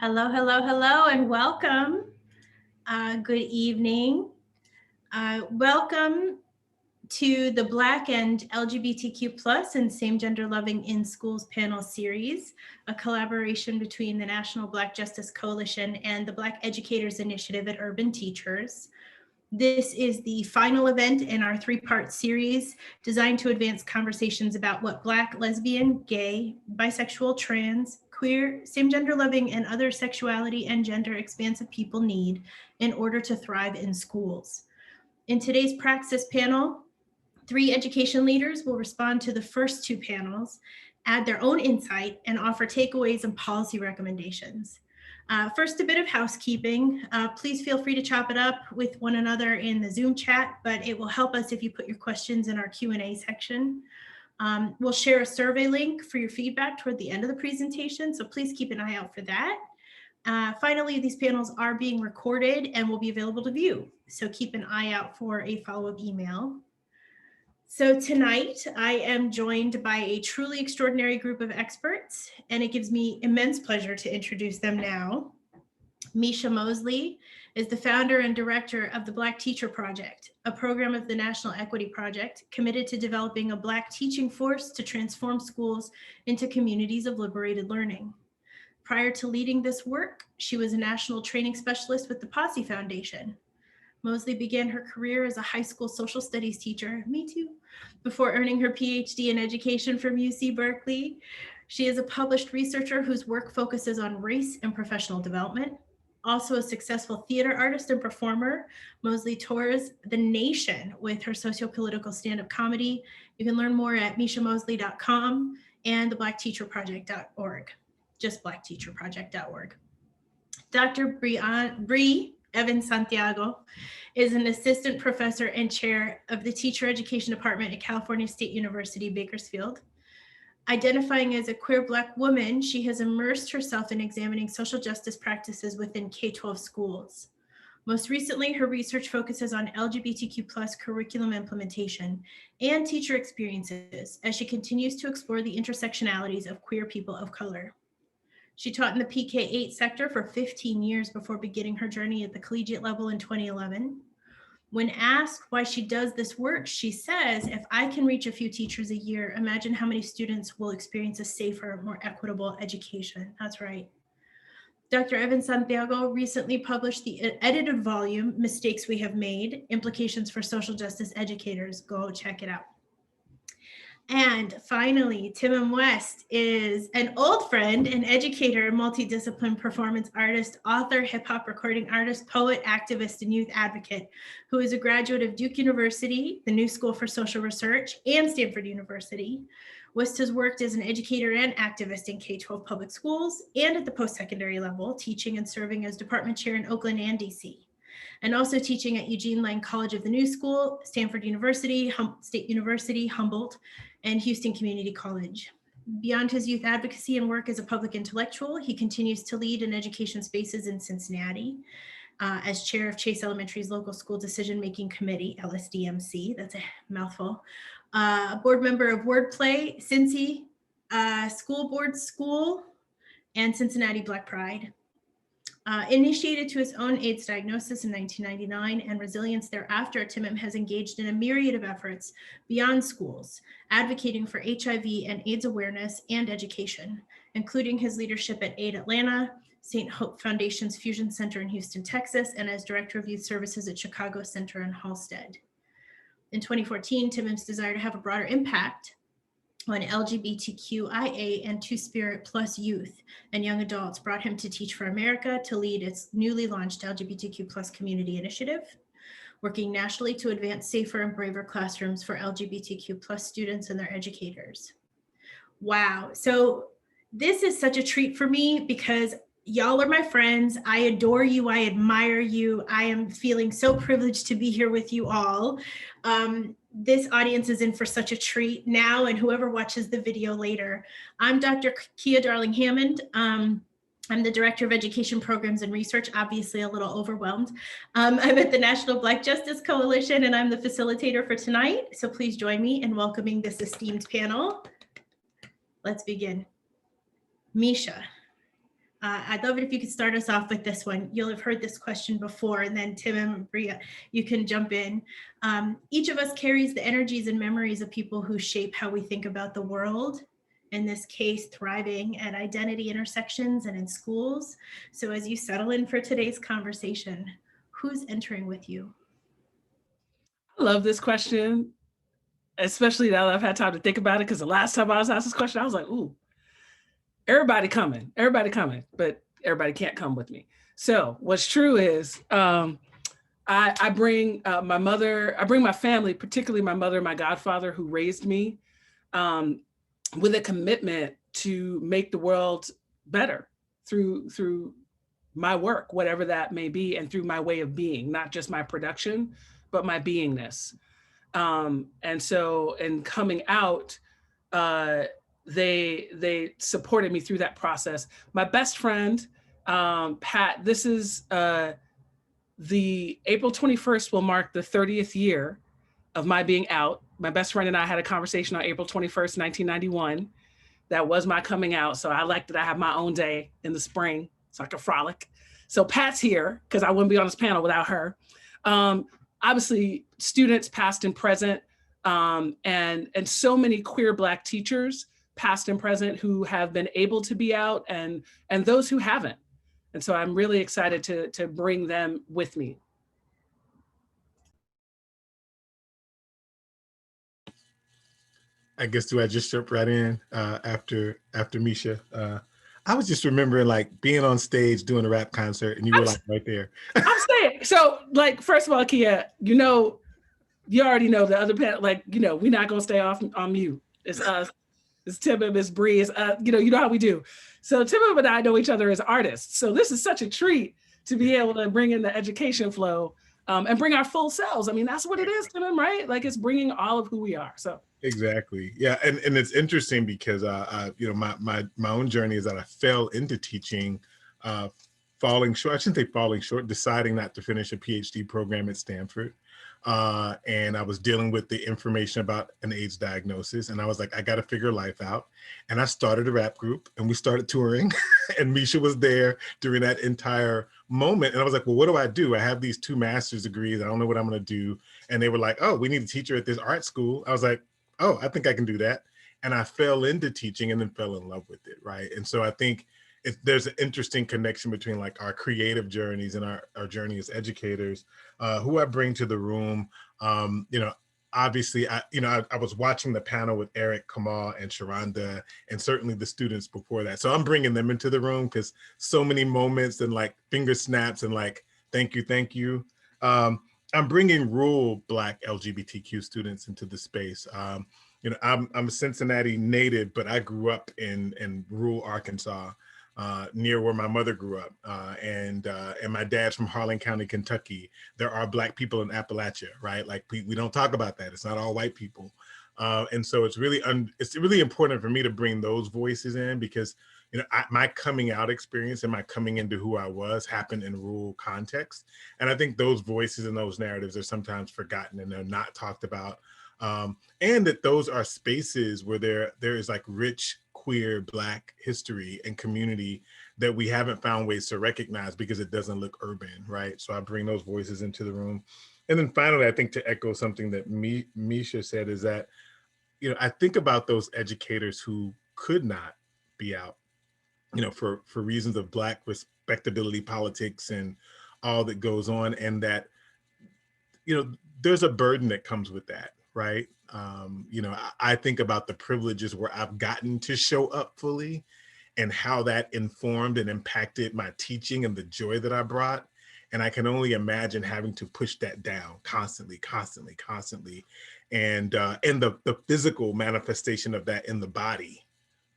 Hello, hello, hello, and welcome. Good evening. Welcome to the Black and LGBTQ plus and same gender loving in schools panel series, a collaboration between the National Black Justice Coalition and the Black Educators Initiative at Urban Teachers. This is the final event in our three-part series designed to advance conversations about what Black, lesbian, gay, bisexual, trans, queer, same-gender loving, and other sexuality and gender expansive people need in order to thrive in schools. In today's Praxis panel, 3 education leaders will respond to the first 2 panels, add their own insight, and offer takeaways and policy recommendations. First, a bit of housekeeping. Please feel free to chop it up with one another in the Zoom chat, but it will help us if you put your questions in our Q&A section. We'll share a survey link for your feedback toward the end of the presentation, so please keep an eye out for that. Finally, these panels are being recorded and will be available to view, so keep an eye out for a follow-up email. So tonight, I am joined by a truly extraordinary group of experts, and it gives me immense pleasure to introduce them now. Misha Mosley is the founder and director of the Black Teacher Project, a program of the National Equity Project committed to developing a Black teaching force to transform schools into communities of liberated learning. Prior to leading this work, she was a national training specialist with the Posse Foundation. Mosley began her career as a high school social studies teacher, me too, before earning her PhD in education from UC Berkeley. She is a published researcher whose work focuses on race and professional development. Also a successful theater artist and performer, Mosley tours the nation with her socio-political stand-up comedy. You can learn more at mishamosley.com and theblackteacherproject.org, just blackteacherproject.org. Dr. Bree Evans Santiago is an assistant professor and chair of the Teacher Education Department at California State University, Bakersfield. Identifying as a queer Black woman, she has immersed herself in examining social justice practices within K-12 schools. Most recently, her research focuses on LGBTQ plus curriculum implementation and teacher experiences as she continues to explore the intersectionalities of queer people of color. She taught in the PK-8 sector for 15 years before beginning her journey at the collegiate level in 2011. When asked why she does this work, she says, if I can reach a few teachers a year, imagine how many students will experience a safer, more equitable education. That's right. Dr. Evans Santiago recently published the edited volume, Mistakes We Have Made, Implications for Social Justice Educators. Go check it out. And finally, Timon West is an old friend, an educator, multidiscipline performance artist, author, hip hop recording artist, poet, activist, and youth advocate, who is a graduate of Duke University, the New School for Social Research, and Stanford University. West has worked as an educator and activist in K-12 public schools and at the post-secondary level, teaching and serving as department chair in Oakland and DC. And also teaching at Eugene Lang College of the New School, Stanford University, State University, Humboldt, and Houston Community College. Beyond his youth advocacy and work as a public intellectual, he continues to lead in education spaces in Cincinnati as chair of Chase Elementary's local school decision-making committee, LSDMC, that's a mouthful, board member of Wordplay, Cincy, School Board School, and Cincinnati Black Pride. Initiated to his own AIDS diagnosis in 1999 and resilience thereafter, Timon has engaged in a myriad of efforts beyond schools, advocating for HIV and AIDS awareness and education, including his leadership at AIDS Atlanta, St. Hope Foundation's Fusion Center in Houston, Texas, and as Director of Youth Services at Chicago Center in Halstead. In 2014, Timon's desire to have a broader impact on LGBTQIA and Two-Spirit plus youth and young adults brought him to Teach for America to lead its newly launched LGBTQ plus community initiative, working nationally to advance safer and braver classrooms for LGBTQ plus students and their educators. Wow, so this is such a treat for me because y'all are my friends. I adore you, I admire you. I am feeling so privileged to be here with you all. This audience is in for such a treat now and whoever watches the video later. I'm Dr. Kia Darling-Hammond. I'm the Director of Education Programs and Research, obviously a little overwhelmed. I'm at the National Black Justice Coalition and I'm the facilitator for tonight. So please join me in welcoming this esteemed panel. Let's begin. Misha, I'd love it if you could start us off with this one. You'll have heard this question before, and then Tim and Bria, you can jump in. Each of us carries the energies and memories of people who shape how we think about the world. In this case, thriving at identity intersections and in schools. So as you settle in for today's conversation, who's entering with you? I love this question, especially now that I've had time to think about it, because the last time I was asked this question, I was like, ooh, everybody coming, but everybody can't come with me. So what's true is I bring my mother, I bring my family, particularly my mother, my godfather who raised me, with a commitment to make the world better through my work, whatever that may be, and through my way of being, not just my production, but my beingness. And so in coming out, they supported me through that process. My best friend, Pat, this is the April 21st will mark the 30th year of my being out. My best friend and I had a conversation on April 21st, 1991. That was my coming out. So I like that I have my own day in the spring so I can frolic. So Pat's here because I wouldn't be on this panel without her. Obviously, students past and present, and so many queer Black teachers past and present who have been able to be out, and those who haven't. And so I'm really excited to bring them with me. I guess, do I just jump right in after Misha? I was just remembering like being on stage doing a rap concert and you were like right there. I'm saying, so like, first of all, Kia, you already know the other panel, like, we're not gonna stay off on mute. It's us, it's Tim and Miss Bree, it's you know how we do. So Tim and I know each other as artists. So this is such a treat to be able to bring in the education flow and bring our full selves. I mean, that's what it is, Tim, right? Like it's bringing all of who we are, so. Exactly. Yeah. And it's interesting because, my own journey is that I fell into teaching, falling short, I shouldn't say falling short, deciding not to finish a PhD program at Stanford. And I was dealing with the information about an AIDS diagnosis. And I was like, I got to figure life out. And I started a rap group and we started touring and Misha was there during that entire moment. And I was like, well, what do I do? I have these 2 master's degrees. I don't know what I'm going to do. And they were like, oh, we need a teacher at this art school. I was like, oh, I think I can do that. And I fell into teaching and then fell in love with it, right? And so I think there's an interesting connection between like our creative journeys and our journey as educators, who I bring to the room. Obviously, I was watching the panel with Eric, Kamal, and Sharonda, and certainly the students before that. So I'm bringing them into the room because so many moments and like finger snaps and like, thank you. I'm bringing rural Black LGBTQ students into the space. I'm a Cincinnati native, but I grew up in rural Arkansas, near where my mother grew up, and my dad's from Harlan County, Kentucky. There are Black people in Appalachia, right? Like we don't talk about that. It's not all white people, and so it's really important for me to bring those voices in because my coming out experience and my coming into who I was happened in rural context. And I think those voices and those narratives are sometimes forgotten and they're not talked about. And that those are spaces where there is like rich, queer, Black history and community that we haven't found ways to recognize because it doesn't look urban, right? So I bring those voices into the room. And then finally, I think to echo something that Misha said is that, I think about those educators who could not be out, for reasons of Black respectability politics and all that goes on, and that, there's a burden that comes with that, right? I think about the privileges where I've gotten to show up fully and how that informed and impacted my teaching and the joy that I brought. And I can only imagine having to push that down constantly. And the physical manifestation of that in the body,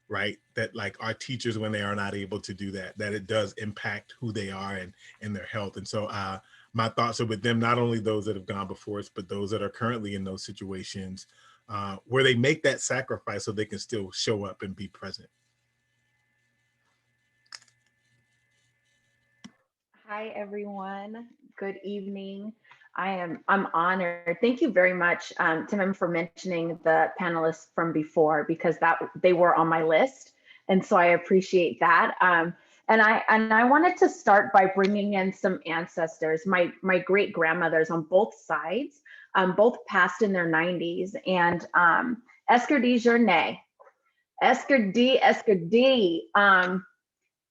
right? That like our teachers, when they are not able to do that, that it does impact who they are and their health. And so my thoughts are with them, not only those that have gone before us, but those that are currently in those situations where they make that sacrifice so they can still show up and be present. Hi, everyone. Good evening. I'm honored. Thank you very much, Tim, for mentioning the panelists from before because they were on my list. And so I appreciate that. And I wanted to start by bringing in some ancestors, my great grandmothers on both sides, both passed in their 90s, and Esker D. Journay, Esker D,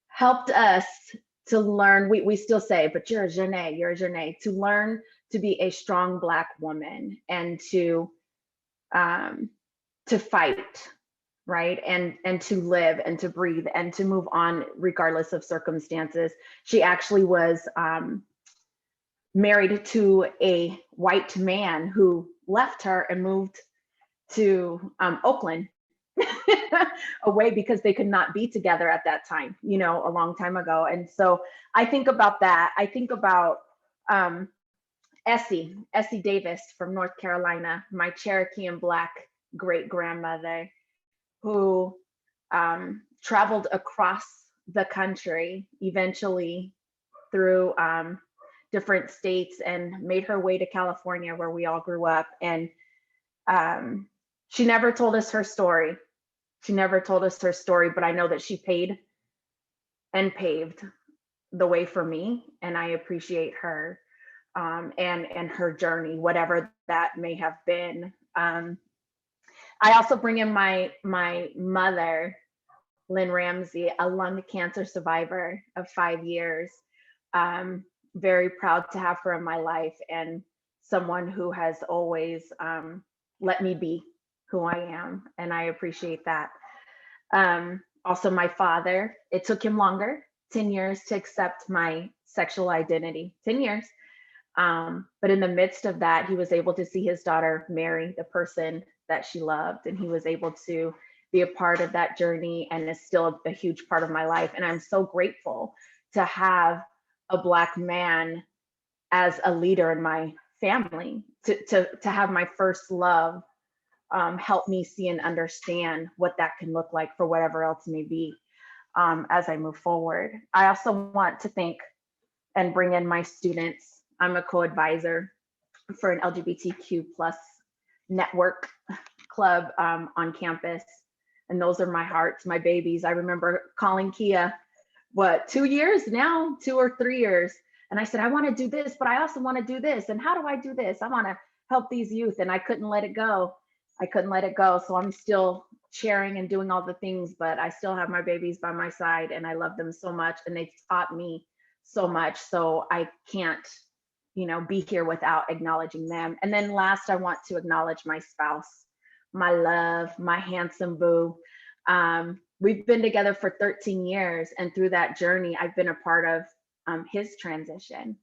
helped us to learn. We still say, but you're a Journay, to learn to be a strong Black woman and to fight, right? And to live and to breathe and to move on regardless of circumstances. She actually was married to a white man who left her and moved to Oakland away because they could not be together at that time, you know, a long time ago. And so I think about that. I think about Essie Davis from North Carolina, my Cherokee and Black great grandmother, who traveled across the country, eventually through different states, and made her way to California, where we all grew up. And she never told us her story. But I know that she paid and paved the way for me, and I appreciate her and her journey, whatever that may have been. I also bring in my mother, Lynn Ramsey, a lung cancer survivor of 5 years. Very proud to have her in my life, and someone who has always let me be who I am, and I appreciate that. Also my father, it took him longer, 10 years to accept my sexual identity, 10 years. But in the midst of that, he was able to see his daughter marry the person that she loved, and he was able to be a part of that journey, and is still a huge part of my life. And I'm so grateful to have a Black man as a leader in my family, to have my first love help me see and understand what that can look like for whatever else may be as I move forward. I also want to thank and bring in my students. I'm a co-advisor for an LGBTQ plus network club on campus. And those are my hearts, my babies. I remember calling Kia, 2 years now, 2 or 3 years. And I said, I want to do this, but I also want to do this. And how do I do this? I want to help these youth. And I couldn't let it go. So I'm still sharing and doing all the things, but I still have my babies by my side, and I love them so much, and they've taught me so much. So I can't, be here without acknowledging them. And then last, I want to acknowledge my spouse, my love, my handsome boo. We've been together for 13 years, and through that journey, I've been a part of his transition,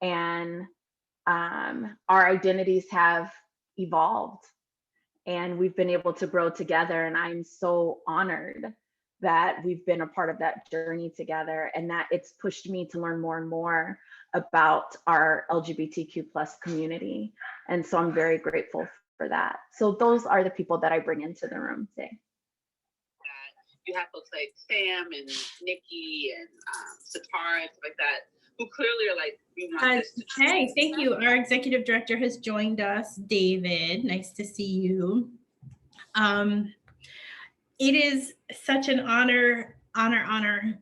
and our identities have evolved, and we've been able to grow together. And I'm so honored that we've been a part of that journey together, and that it's pushed me to learn more and more about our LGBTQ plus community. And so I'm very grateful for that. So those are the people that I bring into the room today. You have folks like Sam and Nikki and Satara and stuff like that, who clearly are like, we want this to Hey, thank you. Our executive director has joined us, David. Nice to see you. It is such an honor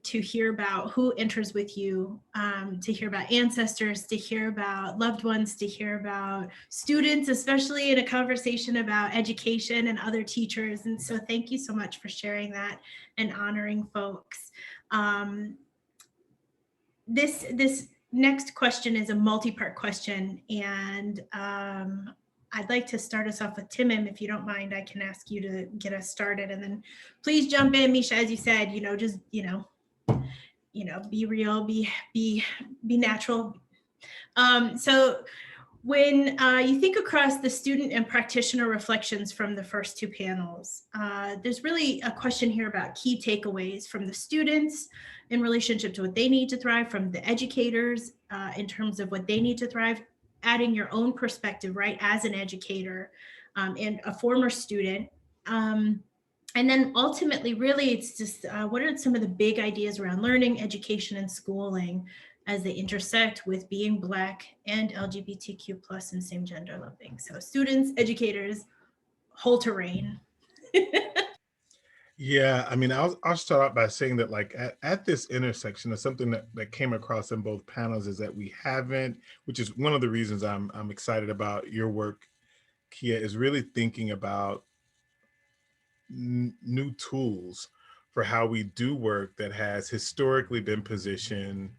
to hear about who enters with you, to hear about ancestors, to hear about loved ones, to hear about students, especially in a conversation about education and other teachers. And so thank you so much for sharing that and honoring folks. This next question is a multi-part question, and I'd like to start us off with Timim. If you don't mind, I can ask you to get us started, and then please jump in, Misha. As you said, just be real, be natural. So when you think across the student and practitioner reflections from the first two panels, there's really a question here about key takeaways from the students in relationship to what they need to thrive, from the educators in terms of what they need to thrive, adding your own perspective, right, as an educator and a former student. And then ultimately, really, it's just what are some of the big ideas around learning, education, and schooling as they intersect with being Black and LGBTQ plus and same gender loving. So students, educators, whole terrain. Yeah, I mean, I'll start out by saying that like at this intersection of something that came across in both panels is that we haven't, which is one of the reasons I'm excited about your work, Kia, is really thinking about new tools for how we do work that has historically been positioned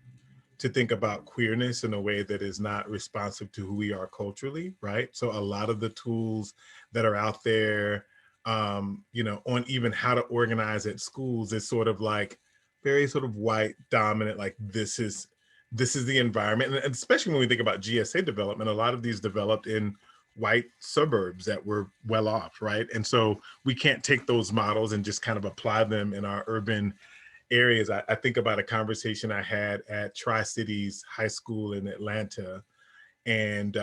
to think about queerness in a way that is not responsive to who we are culturally, right? So a lot of the tools that are out there, you know, on even how to organize at schools is sort of like very sort of white dominant, like this is the environment. And especially when we think about GSA development, a lot of these developed in white suburbs that were well off, right? And so we can't take those models and just kind of apply them in our urban areas. I think about a conversation I had at Tri-Cities High School in Atlanta, and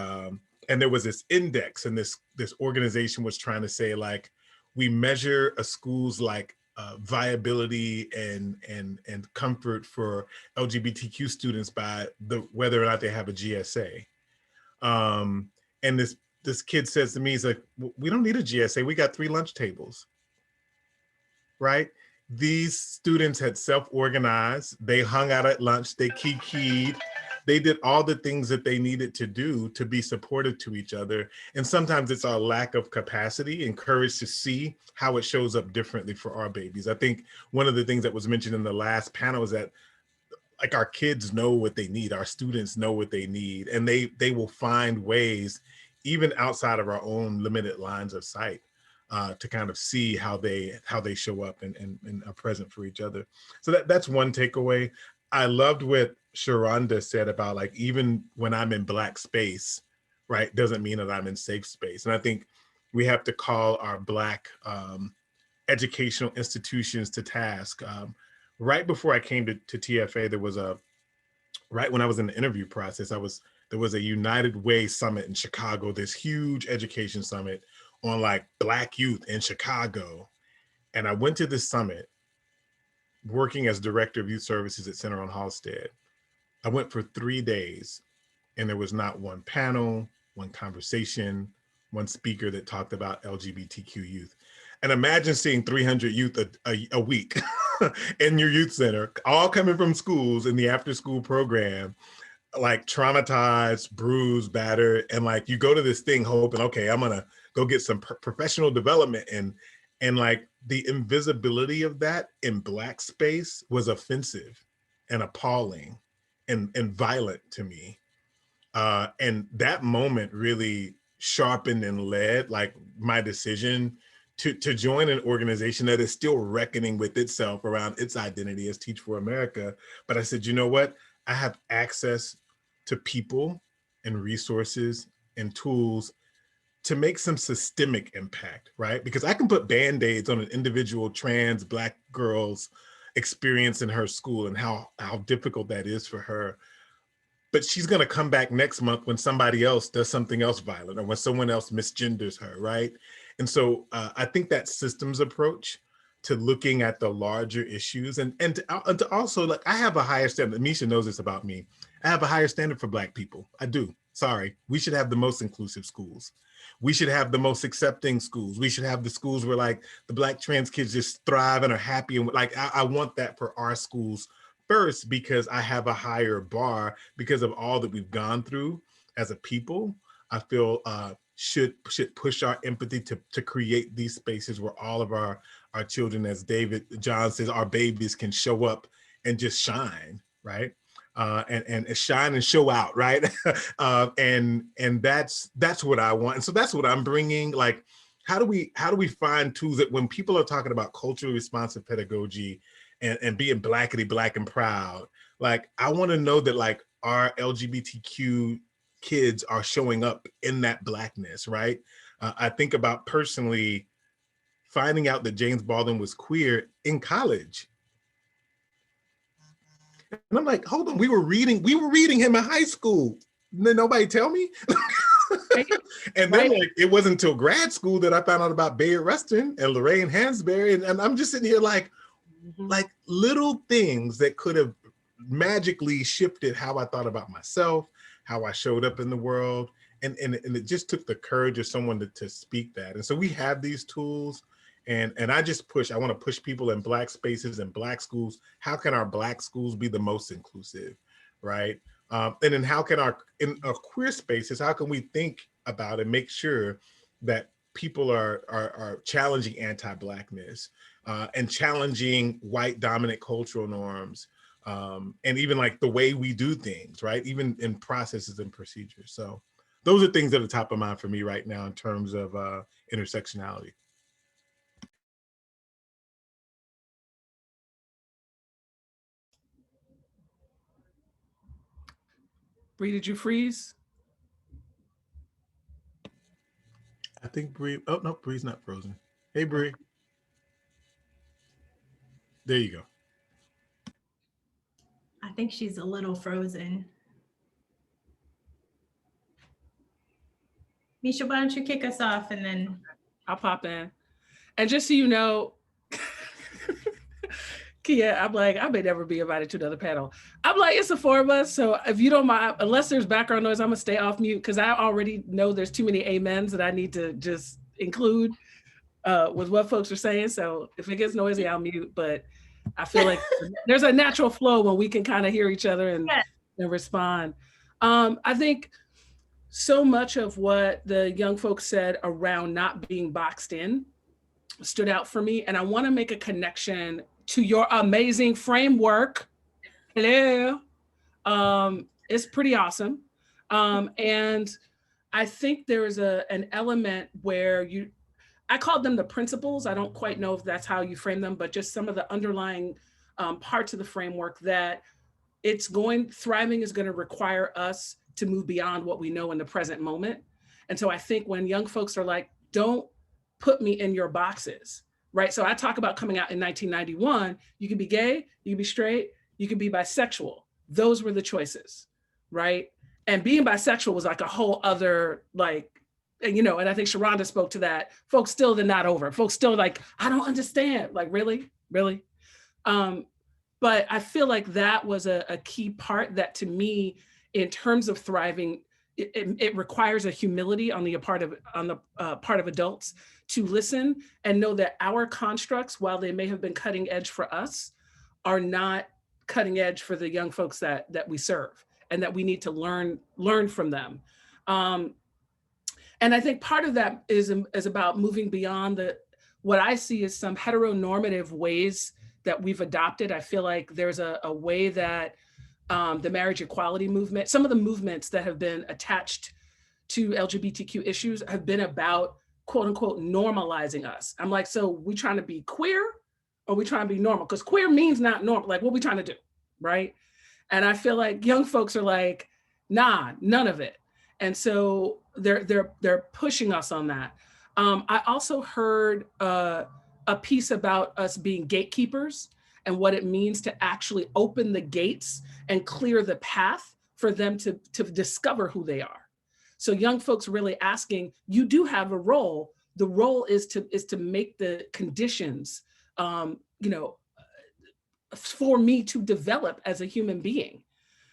there was this index, and this organization was trying to say like, we measure a school's like viability and comfort for LGBTQ students by whether or not they have a GSA. And this kid says to me, he's like, we don't need a GSA. We got 3 lunch tables, right? These students had self-organized. They hung out at lunch. They kikied. They did all the things that they needed to do to be supportive to each other. And sometimes it's our lack of capacity and courage to see how it shows up differently for our babies. I think one of the things that was mentioned in the last panel is that like our kids know what they need, our students know what they need, and they will find ways, even outside of our own limited lines of sight, to kind of see how they show up and are present for each other. So that's one takeaway. I loved what Sharonda said about like, even when I'm in Black space, right, doesn't mean that I'm in safe space. And I think we have to call our Black educational institutions to task. Right before I came to TFA, there was right when I was in the interview process, there was a United Way summit in Chicago, this huge education summit on like Black youth in Chicago. And I went to this summit working as director of youth services at Center on Halstead. I went for 3 days and there was not one panel, one conversation, one speaker that talked about LGBTQ youth. And imagine seeing 300 youth a week in your youth center, all coming from schools in the after school program, like traumatized, bruised, battered. And like, you go to this thing hoping, okay, I'm gonna go get some professional development. And like the invisibility of that in Black space was offensive and appalling and violent to me. And that moment really sharpened and led like my decision to join an organization that is still reckoning with itself around its identity as Teach for America. But I said, you know what? I have access to people and resources and tools to make some systemic impact, right? Because I can put Band-Aids on an individual trans Black girl's experience in her school and how difficult that is for her. But she's gonna come back next month when somebody else does something else violent or when someone else misgenders her, right? And so I think that systems approach to looking at the larger issues and to also, like, I have a higher standard. Misha knows this about me. I have a higher standard for Black people. I do. Sorry. We should have the most inclusive schools. We should have the most accepting schools. We should have the schools where like the Black trans kids just thrive and are happy. And like, I want that for our schools first, because I have a higher bar because of all that we've gone through as a people. I feel should push our empathy to create these spaces where all of our children, as David John says, our babies can show up and just shine, right? And shine and show out, right? And that's what I want. And so that's what I'm bringing. Like, how do we find tools that when people are talking about culturally responsive pedagogy and being Blackity Black and proud, like, I want to know that like our LGBTQ kids are showing up in that Blackness, right? I think about personally finding out that James Baldwin was queer in college. And I'm like, hold on, we were reading him in high school. Did nobody tell me? And then like, it wasn't until grad school that I found out about Bayard Rustin and Lorraine Hansberry. And I'm just sitting here like little things that could have magically shifted how I thought about myself, how I showed up in the world. And it just took the courage of someone to speak that. And so we have these tools, And I just I want to push people in Black spaces and Black schools. How can our Black schools be the most inclusive, right? And then how can in our queer spaces, how can we think about and make sure that people are challenging anti-Blackness and challenging white dominant cultural norms, and even like the way we do things, right? Even in processes and procedures. So those are things that are top of mind for me right now in terms of intersectionality. Bree, did you freeze? I think Bree, oh no, Bree's not frozen. Hey Bree. There you go. I think she's a little frozen. Misha, why don't you kick us off and then I'll pop in. And just so you know, Kia, I'm like, I may never be invited to another panel. I'm like, it's the four of us. So if you don't mind, unless there's background noise, I'm gonna stay off mute because I already know there's too many amens that I need to just include with what folks are saying. So if it gets noisy, I'll mute. But I feel like there's a natural flow when we can kind of hear each other and respond. I think so much of what the young folks said around not being boxed in stood out for me. And I want to make a connection to your amazing framework. Hello. It's pretty awesome. And I think there is an element where I called them the principles. I don't quite know if that's how you frame them, but just some of the underlying parts of the framework that thriving is going to require us to move beyond what we know in the present moment. And so I think when young folks are like, don't put me in your boxes, right? So I talk about coming out in 1991, you can be gay, you can be straight, you can be bisexual. Those were the choices, right? And being bisexual was like a whole other, and I think Sharonda spoke to that. Folks still did not over. Folks still like, I don't understand. Like, really? But I feel like that was a key part that to me, in terms of thriving, it requires a humility on the part of adults to listen and know that our constructs, while they may have been cutting edge for us, are not cutting edge for the young folks that we serve, and that we need to learn from them. And I think part of that is about moving beyond what I see as some heteronormative ways that we've adopted. I feel like there's a way that the marriage equality movement, some of the movements that have been attached to LGBTQ issues have been about quote unquote normalizing us. I'm like, so we trying to be queer or we trying to be normal? Because queer means not normal. Like, what we trying to do, right? And I feel like young folks are like, nah, none of it. And so they're pushing us on that. I also heard a piece about us being gatekeepers and what it means to actually open the gates and clear the path for them to discover who they are. So young folks really asking, you do have a role. The role is to make the conditions, for me to develop as a human being.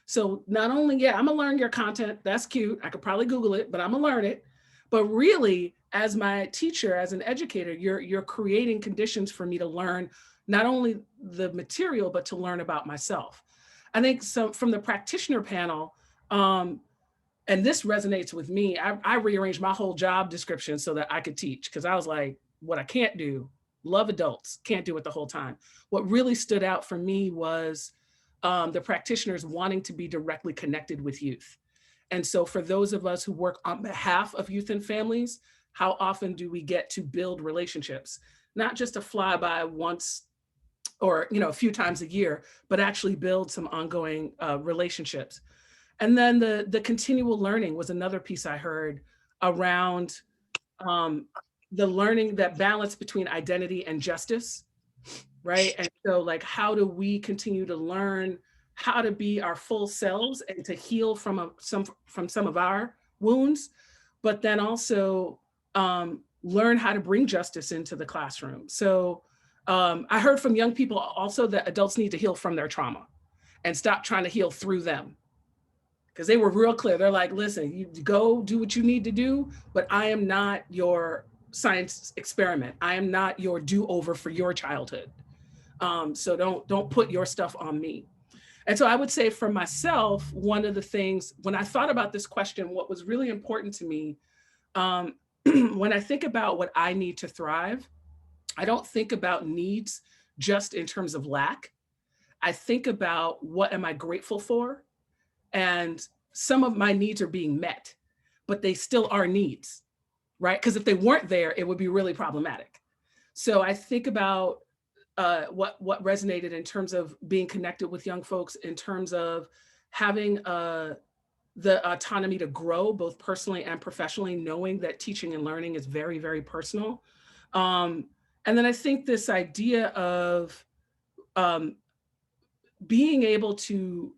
So not only, I'm gonna learn your content, that's cute, I could probably Google it, but I'm gonna learn it. But really, as my teacher, as an educator, you're creating conditions for me to learn not only the material, but to learn about myself. I think so from the practitioner panel, and this resonates with me, I rearranged my whole job description so that I could teach, because I was like, what I can't do, love adults, can't do it the whole time. What really stood out for me was the practitioners wanting to be directly connected with youth. And so for those of us who work on behalf of youth and families, how often do we get to build relationships? Not just a flyby once or a few times a year, but actually build some ongoing relationships. And then the continual learning was another piece I heard around the learning, that balance between identity and justice, right? And so like, how do we continue to learn how to be our full selves and to heal from some of our wounds, but then also learn how to bring justice into the classroom. So I heard from young people also that adults need to heal from their trauma and stop trying to heal through them. Because they were real clear. They're like, listen, you go do what you need to do, but I am not your science experiment. I am not your do-over for your childhood. So don't put your stuff on me. And so I would say for myself, one of the things, when I thought about this question, what was really important to me, when I think about what I need to thrive, I don't think about needs just in terms of lack. I think about what am I grateful for? And some of my needs are being met, but they still are needs, right? Because if they weren't there, it would be really problematic. So I think about what resonated in terms of being connected with young folks, in terms of having the autonomy to grow both personally and professionally, knowing that teaching and learning is very, very personal. And then I think this idea of being able to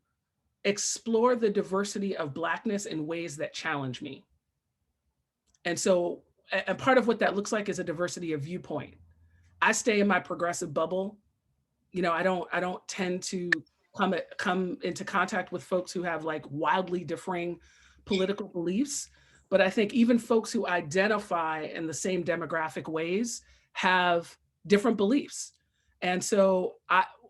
explore the diversity of Blackness in ways that challenge me. And so, and part of what that looks like is a diversity of viewpoint. I stay in my progressive bubble. You know, I don't tend to come into contact with folks who have like wildly differing political beliefs. But I think even folks who identify in the same demographic ways have different beliefs. And so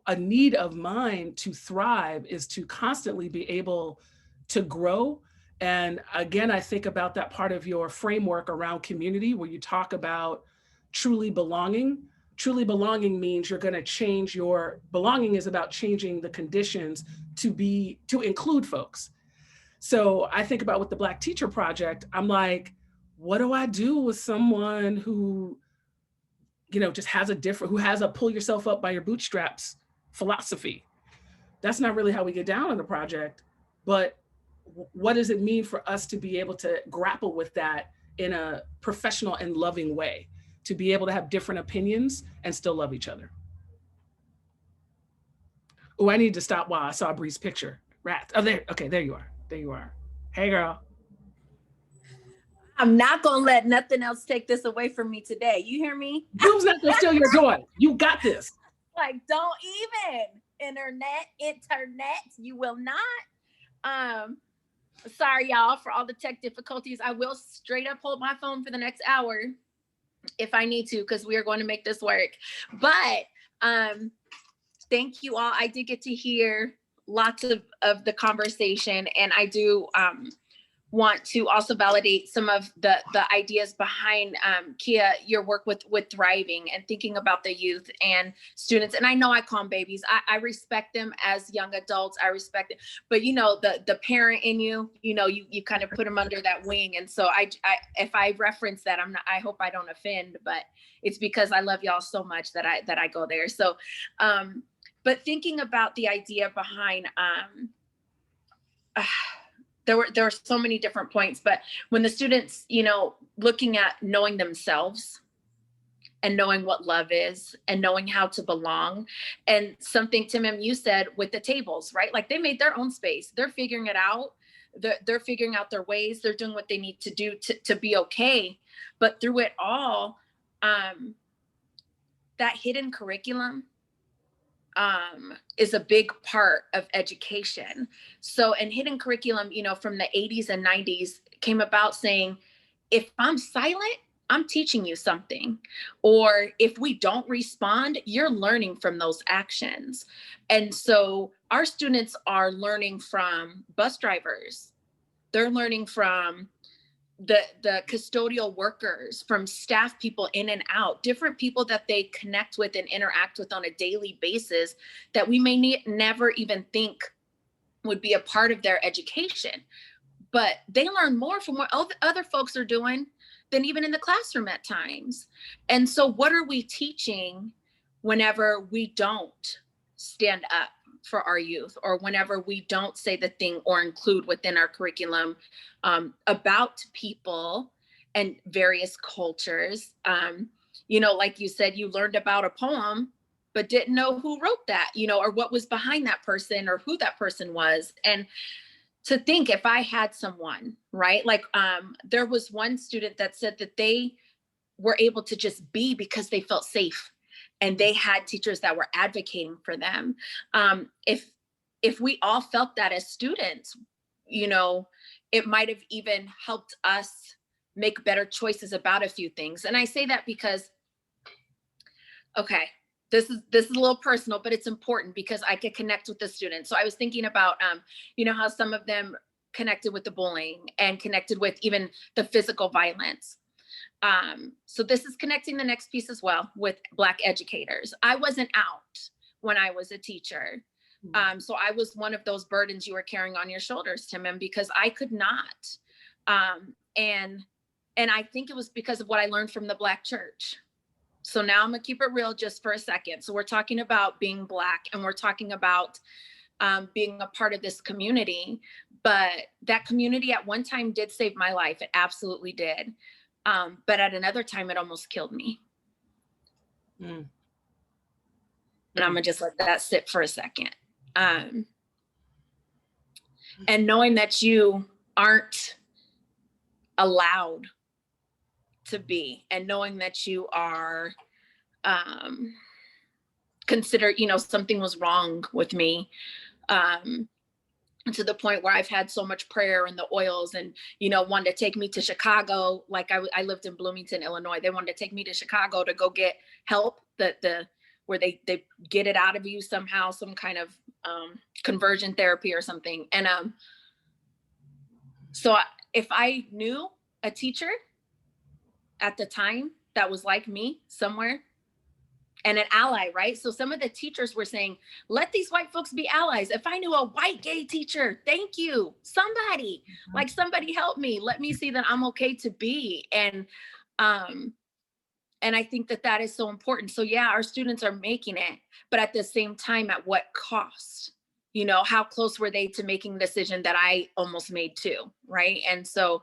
a need of mine to thrive is to constantly be able to grow. And again, I think about that part of your framework around community where you talk about truly belonging. Truly belonging means you're going to change your belonging is about changing the conditions to include folks. So I think about with the Black Teacher Project, I'm like, what do I do with someone who, you know, just has a pull yourself up by your bootstraps philosophy? That's not really how we get down on the project, but what does it mean for us to be able to grapple with that in a professional and loving way, to be able to have different opinions and still love each other? Oh, I need to stop while I saw Bree's picture. Rat. Oh, there. Okay, there you are. There you are. Hey, girl. I'm not gonna let nothing else take this away from me today. You hear me? Who's not gonna steal your joy? You got this. Like, don't even. Internet, you will not. Sorry, y'all, for all the tech difficulties. I will straight up hold my phone for the next hour if I need to, because we are going to make this work. But thank you all. I did get to hear lots of the conversation, and I do want to also validate some of the ideas behind Kia, your work with thriving and thinking about the youth and students. And I know I call them babies. I respect them as young adults. I respect it, but you know, the parent in you, you know, you kind of put them under that wing. And so I if I reference that, I hope I don't offend, but it's because I love y'all so much that I go there. So, but thinking about the idea behind, there were so many different points, but when the students, you know, looking at knowing themselves and knowing what love is and knowing how to belong, and something, Tim, you said with the tables, right? Like they made their own space. They're figuring it out. They're figuring out their ways. They're doing what they need to do to be okay. But through it all, that hidden curriculum is a big part of education. So, and hidden curriculum, you know, from the 80s and 90s came about saying, if I'm silent, I'm teaching you something. Or if we don't respond, you're learning from those actions. And so our students are learning from bus drivers. They're learning from the custodial workers, from staff people in and out, different people that they connect with and interact with on a daily basis that we may never even think would be a part of their education. But they learn more from what other folks are doing than even in the classroom at times. And so what are we teaching whenever we don't stand up for our youth, or whenever we don't say the thing or include within our curriculum about people and various cultures? You know, like you said, you learned about a poem, but didn't know who wrote that, you know, or what was behind that person or who that person was. And to think, if I had someone, right? Like there was one student that said that they were able to just be because they felt safe. And they had teachers that were advocating for them. If we all felt that as students, you know, it might have even helped us make better choices about a few things. And I say that because, okay, this is a little personal, but it's important because I could connect with the students. So I was thinking about, you know, how some of them connected with the bullying and connected with even the physical violence. So this is connecting the next piece as well with Black educators. I wasn't out when I was a teacher. So I was one of those burdens you were carrying on your shoulders, Timon, because I could not. And I think it was because of what I learned from the Black church. So now I'm gonna keep it real just for a second. So we're talking about being Black, and we're talking about being a part of this community, but that community at one time did save my life. It absolutely did. But at another time, it almost killed me. And I'm gonna just let that sit for a second. And knowing that you aren't allowed to be, and knowing that you are considered, you know, something was wrong with me, to the point where I've had so much prayer and the oils, and, you know, wanted to take me to Chicago. Like I lived in Bloomington, Illinois. They wanted to take me to Chicago to go get help, where they get it out of you somehow, some kind of conversion therapy or something. And so if I knew a teacher at the time that was like me somewhere, and an ally, right? So some of the teachers were saying, let these white folks be allies. If I knew a white gay teacher, thank you. Somebody, like somebody help me. Let me see that I'm okay to be. And I think that that is so important. So yeah, our students are making it, but at the same time, at what cost? You know, how close were they to making the decision that I almost made too, right? And so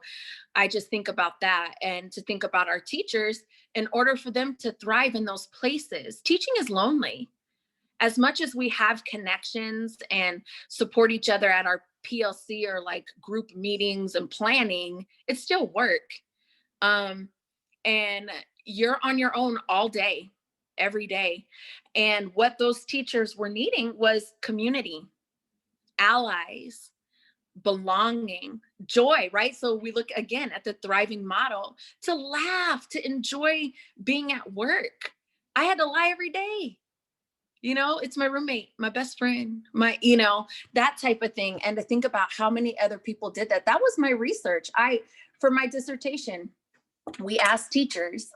I just think about that, and to think about our teachers, in order for them to thrive in those places. Teaching is lonely. As much as we have connections and support each other at our PLC or like group meetings and planning, it's still work. And you're on your own all day, every day. And what those teachers were needing was community, allies, belonging, joy, right? So we look again at the thriving model, to laugh, to enjoy being at work. I had to lie every day. You know, it's my roommate, my best friend, my, you know, that type of thing. And to think about how many other people did that. That was my research. For my dissertation, we asked teachers,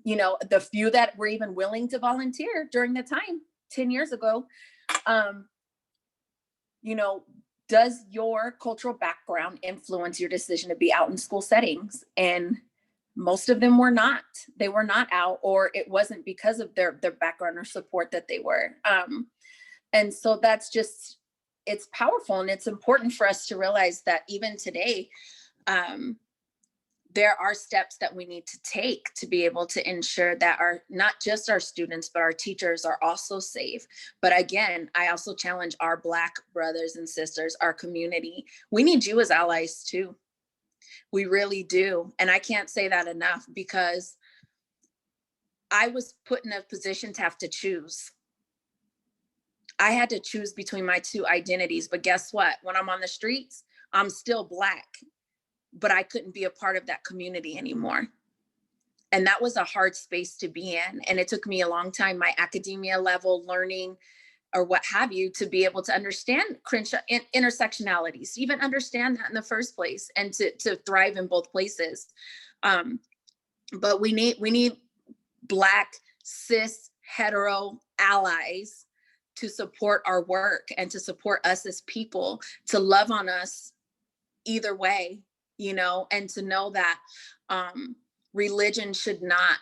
you know, the few that were even willing to volunteer during the time, 10 years ago, you know, does your cultural background influence your decision to be out in school settings? And most of them were not. They were not out, or it wasn't because of their background or support that they were. And so that's just, it's powerful. And it's important for us to realize that even today, there are steps that we need to take to be able to ensure that not just our students, but our teachers are also safe. But again, I also challenge our Black brothers and sisters, our community. We need you as allies too. We really do. And I can't say that enough, because I was put in a position to have to choose. I had to choose between my two identities, but guess what? When I'm on the streets, I'm still Black, but I couldn't be a part of that community anymore. And that was a hard space to be in. And it took me a long time, my academia level learning or what have you, to be able to understand intersectionalities, to even understand that in the first place, and to thrive in both places. But we need Black, cis, hetero allies to support our work and to support us as people, to love on us either way, you know, and to know that religion should not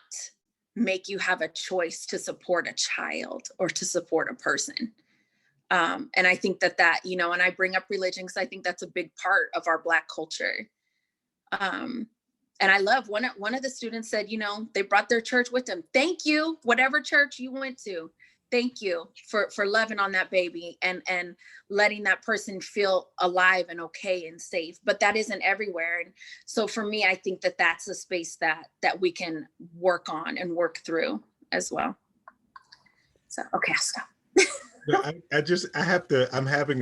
make you have a choice to support a child or to support a person. And I think that, you know, and I bring up religion because I think that's a big part of our Black culture. And I love one of the students said, you know, they brought their church with them. Thank you, whatever church you went to. Thank you for loving on that baby and letting that person feel alive and okay and safe. But that isn't everywhere. And so for me, I think that that's a space that we can work on and work through as well. So, okay, I'll stop. I'm having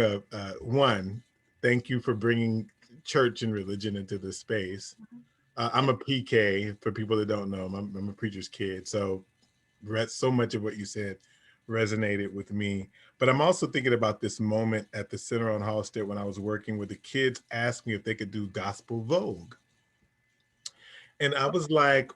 one, thank you for bringing church and religion into this space. I'm a PK for people that don't know. I'm a preacher's kid. So so much of what you said resonated with me. But I'm also thinking about this moment at the Center on Halstead when I was working with the kids asked me if they could do gospel Vogue. And I was like,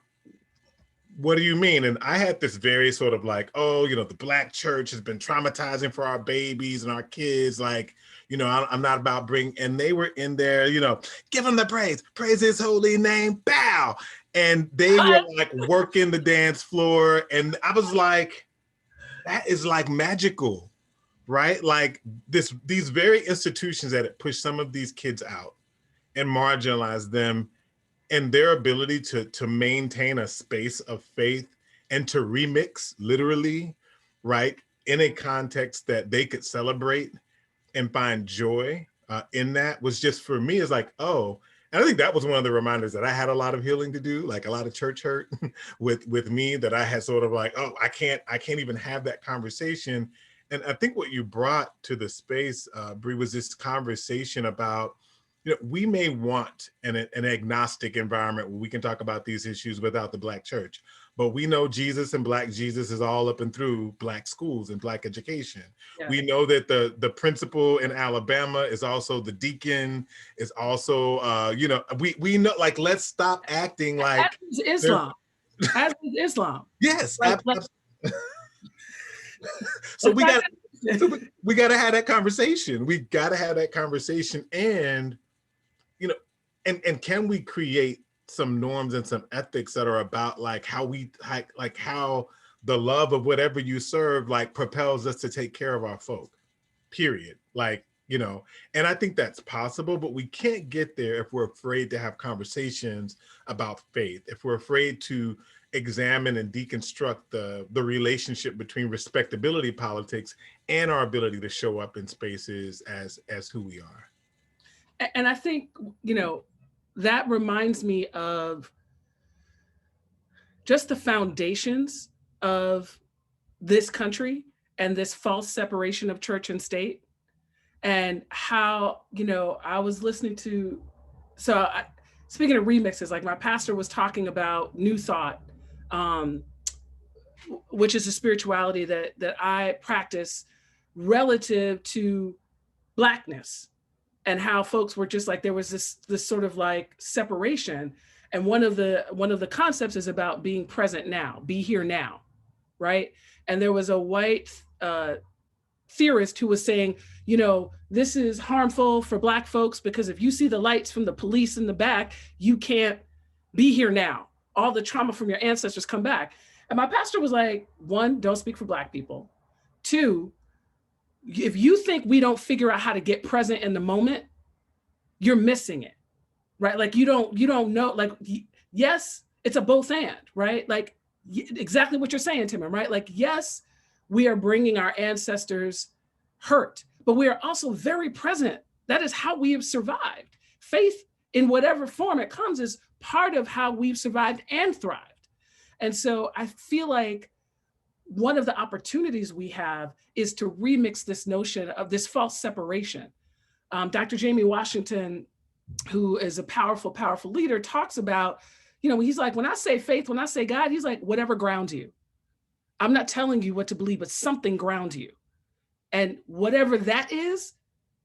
what do you mean? And I had this very sort of like, oh, you know, the Black church has been traumatizing for our babies and our kids. Like, you know, I'm not about and they were in there, you know, give him the praise his holy name, bow. And they were like working the dance floor. And I was like, that is like magical, right? Like these very institutions that push some of these kids out and marginalize them, and their ability to maintain a space of faith and to remix literally, right, in a context that they could celebrate and find joy in that was just, for me, is like, oh, and I think that was one of the reminders that I had a lot of healing to do, like a lot of church hurt with me, that I had sort of like, oh, I can't even have that conversation. And I think what you brought to the space, Bree, was this conversation about, you know, we may want an agnostic environment where we can talk about these issues without the Black church, but we know Jesus and Black Jesus is all up and through Black schools and Black education. Yeah. We know that the principal in Alabama is also the deacon, is also, you know, we know, like, let's stop acting like Islam. As is Islam. Yes. So we got to have that conversation. We got to have that conversation. And, you know, and can we create some norms and some ethics that are about like how how the love of whatever you serve like propels us to take care of our folk, period. Like, you know, and I think that's possible, but we can't get there if we're afraid to have conversations about faith, if we're afraid to examine and deconstruct the relationship between respectability politics and our ability to show up in spaces as who we are. And I think, you know, that reminds me of just the foundations of this country and this false separation of church and state, and how, you know, I was listening to, speaking of remixes, like my pastor was talking about New Thought, which is a spirituality that I practice relative to Blackness, and how folks were just like, there was this sort of like separation. And one of the concepts is about being present now, be here now, right? And there was a white theorist who was saying, you know, this is harmful for Black folks because if you see the lights from the police in the back, you can't be here now. All the trauma from your ancestors come back. And my pastor was like, one, don't speak for Black people. Two, if you think we don't figure out how to get present in the moment, you're missing it, right? Like you don't know, like, yes, it's a both and, right? Like exactly what you're saying, Timon, right? Like, yes, we are bringing our ancestors hurt, but we are also very present. That is how we have survived. Faith, in whatever form it comes, is part of how we've survived and thrived. And so I feel like one of the opportunities we have is to remix this notion of this false separation. Dr. Jamie Washington, who is a powerful, powerful leader, talks about, you know, he's like, when I say faith, when I say God, he's like, whatever grounds you. I'm not telling you what to believe, but something grounds you. And whatever that is,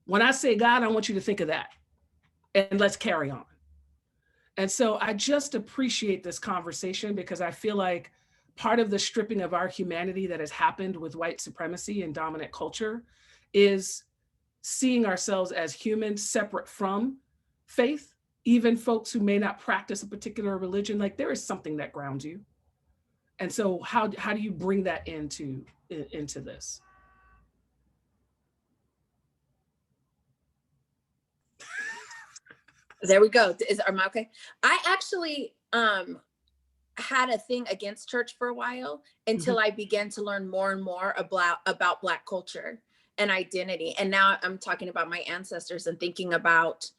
when I say God, I want you to think of that. And let's carry on. And so I just appreciate this conversation because I feel like part of the stripping of our humanity that has happened with white supremacy and dominant culture is seeing ourselves as humans separate from faith, even folks who may not practice a particular religion. Like there is something that grounds you. And so how do you bring that into this? There we go. Am I okay? I actually had a thing against church for a while until I began to learn more and more about Black culture and identity. And now I'm talking about my ancestors and thinking about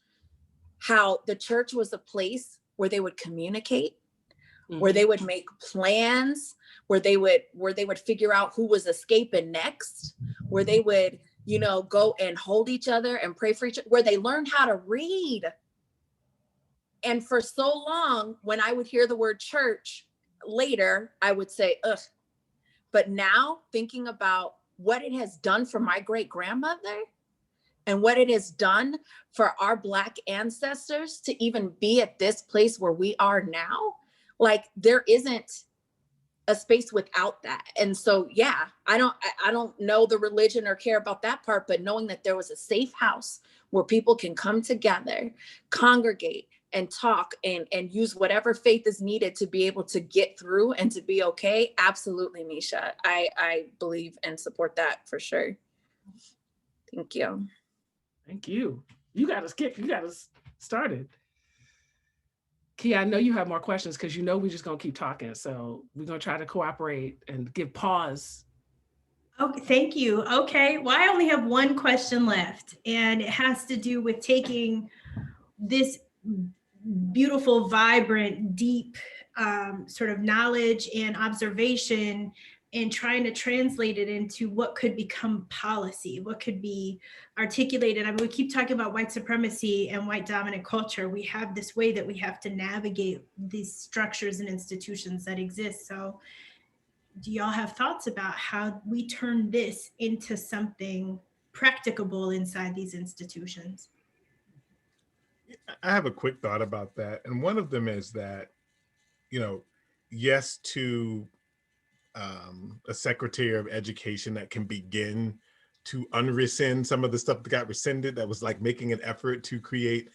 how the church was a place where they would communicate, where they would make plans, where they would figure out who was escaping next, where they would, you know, go and hold each other and pray for each other, where they learned how to read. And for so long, when I would hear the word church later, I would say, ugh. But now thinking about what it has done for my great grandmother and what it has done for our Black ancestors to even be at this place where we are now, like there isn't a space without that. And so, yeah, I don't know the religion or care about that part, but knowing that there was a safe house where people can come together, congregate, and talk and use whatever faith is needed to be able to get through and to be okay. Absolutely, Misha. I believe and support that for sure. Thank you. Thank you. You got us started. Key, I know you have more questions because you know we're just gonna keep talking. So we're gonna try to cooperate and give pause. Okay, thank you. Okay, well, I only have one question left, and it has to do with taking this beautiful, vibrant, deep sort of knowledge and observation and trying to translate it into what could become policy, what could be articulated. I mean, we keep talking about white supremacy and white dominant culture. We have this way that we have to navigate these structures and institutions that exist. So do y'all have thoughts about how we turn this into something practicable inside these institutions? I have a quick thought about that. And one of them is that, you know, yes, to a secretary of education that can begin to unrescind some of the stuff that got rescinded, that was like making an effort to create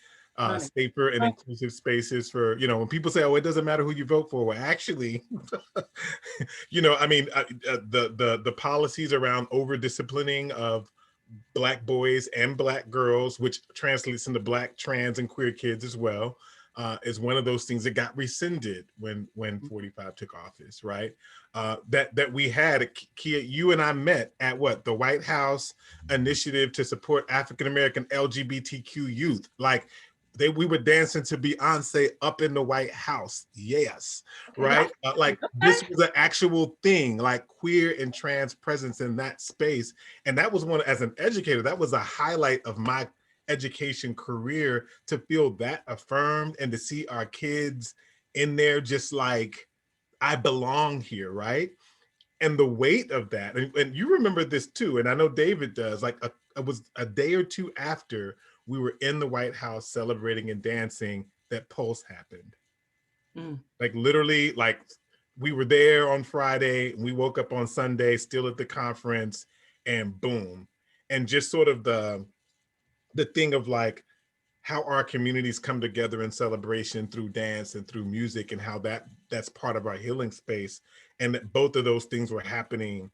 safer and inclusive spaces for, you know, when people say, oh, it doesn't matter who you vote for. Well, actually, you know, I mean, the policies around over disciplining of Black boys and Black girls, which translates into Black trans and queer kids as well, is one of those things that got rescinded when 45 took office, right? That we had, Kia, you and I met at what? The White House Initiative to Support African American LGBTQ Youth. Like, we were dancing to Beyonce up in the White House. Yes, right? Like this was an actual thing, like queer and trans presence in that space. And that was one, as an educator, that was a highlight of my education career, to feel that affirmed and to see our kids in there just like, I belong here, right? And the weight of that, and you remember this too, and I know David does, like it was a day or two after we were in the White House celebrating and dancing that Pulse happened. Like literally, like we were there on Friday, and we woke up on Sunday still at the conference, and boom. And just sort of the thing of like how our communities come together in celebration through dance and through music, and how that's part of our healing space. And that both of those things were happening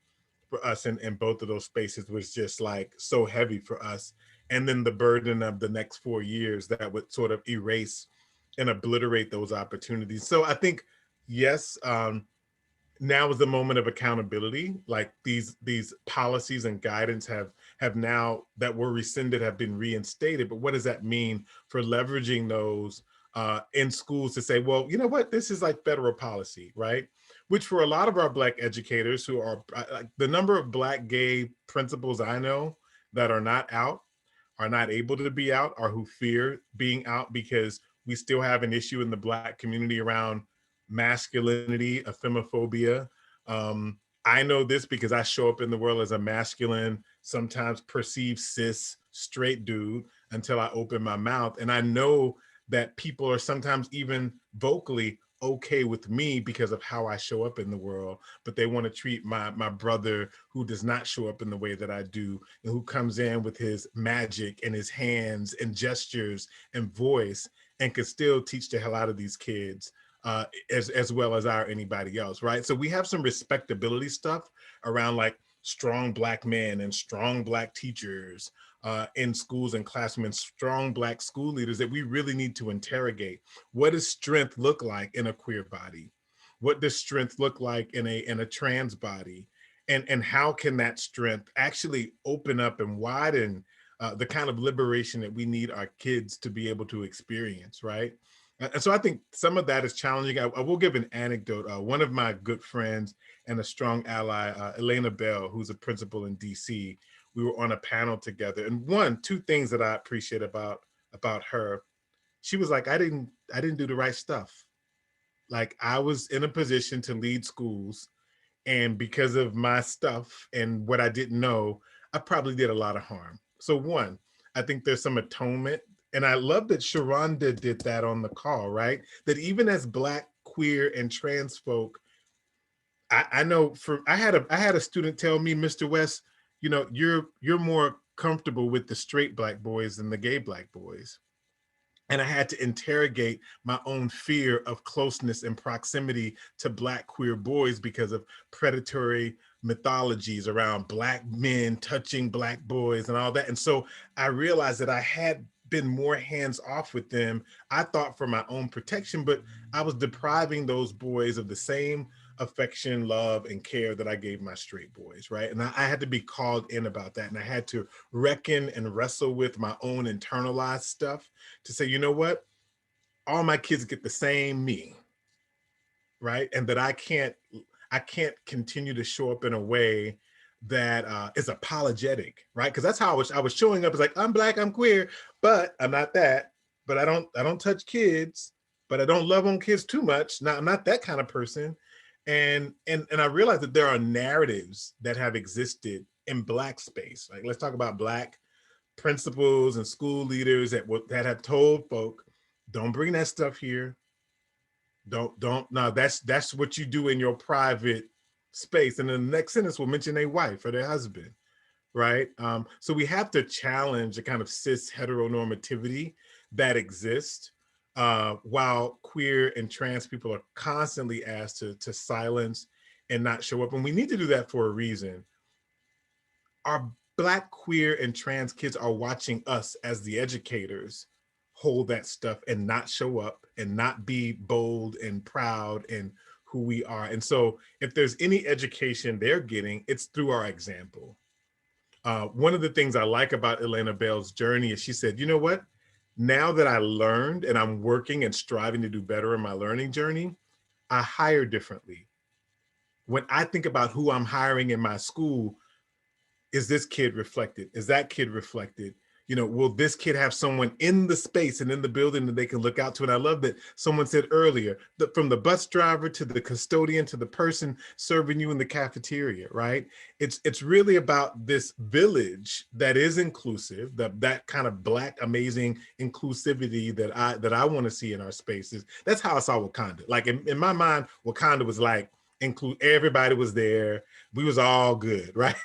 for us in both of those spaces was just like so heavy for us. And then the burden of the next 4 years that would sort of erase and obliterate those opportunities. So I think, yes, now is the moment of accountability. Like these policies and guidance have now, that were rescinded, have been reinstated. But what does that mean for leveraging those in schools to say, well, you know what, this is like federal policy, right? Which for a lot of our Black educators who are, the number of Black gay principals I know that are not out, are not able to be out, or who fear being out, because we still have an issue in the Black community around masculinity, ephimophobia. I know this because I show up in the world as a masculine, sometimes perceived cis straight dude until I open my mouth. And I know that people are sometimes even vocally okay with me because of how I show up in the world, but they want to treat my brother who does not show up in the way that I do, and who comes in with his magic and his hands and gestures and voice, and can still teach the hell out of these kids as well as anybody else, right? So we have some respectability stuff around like strong Black men and strong Black teachers in schools and classrooms, and strong Black school leaders that we really need to interrogate. What does strength look like in a queer body? What does strength look like in a trans body? And how can that strength actually open up and widen the kind of liberation that we need our kids to be able to experience, right? And so I think some of that is challenging. I will give an anecdote. One of my good friends and a strong ally, Elena Bell, who's a principal in DC, we were on a panel together. And two things that I appreciate about her. she was like, I didn't do the right stuff. Like, I was in a position to lead schools, and because of my stuff and what I didn't know, I probably did a lot of harm. So one, I think there's some atonement. And I love that Sharonda did that on the call, right? That even as Black, queer, and trans folk, I know I had a student tell me, Mr. West, you know, you're more comfortable with the straight Black boys than the gay Black boys. And I had to interrogate my own fear of closeness and proximity to Black queer boys because of predatory mythologies around Black men touching Black boys and all that. And so I realized that I had been more hands off with them, I thought for my own protection, but I was depriving those boys of the same affection, love, and care that I gave my straight boys, right? And I had to be called in about that. And I had to reckon and wrestle with my own internalized stuff to say, you know what? All my kids get the same me, right? And that I can't continue to show up in a way that is apologetic, right? Because that's how I was showing up. It's like, I'm Black, I'm queer, but I'm not that. But I don't touch kids, but I don't love on kids too much. Now, I'm not that kind of person. And I realized that there are narratives that have existed in Black space. Like, let's talk about Black principals and school leaders that have told folk, don't bring that stuff here. No, that's what you do in your private space. And then the next sentence will mention their wife or their husband, right? So we have to challenge the kind of cis heteronormativity that exists while queer and trans people are constantly asked to silence and not show up. And we need to do that for a reason. Our Black, queer, and trans kids are watching us as the educators hold that stuff and not show up and not be bold and proud and who we are. And so if there's any education they're getting, it's through our example. One of the things I like about Elena Bell's journey is she said, you know what? Now that I learned and I'm working and striving to do better in my learning journey, I hire differently. When I think about who I'm hiring in my school, is this kid reflected? Is that kid reflected? You know, will this kid have someone in the space and in the building that they can look out to? And I love that someone said earlier, that from the bus driver to the custodian to the person serving you in the cafeteria, right? It's really about this village that is inclusive, that kind of Black amazing inclusivity that I want to see in our spaces. That's how I saw Wakanda. Like in my mind, Wakanda was like, everybody was there. We was all good, right?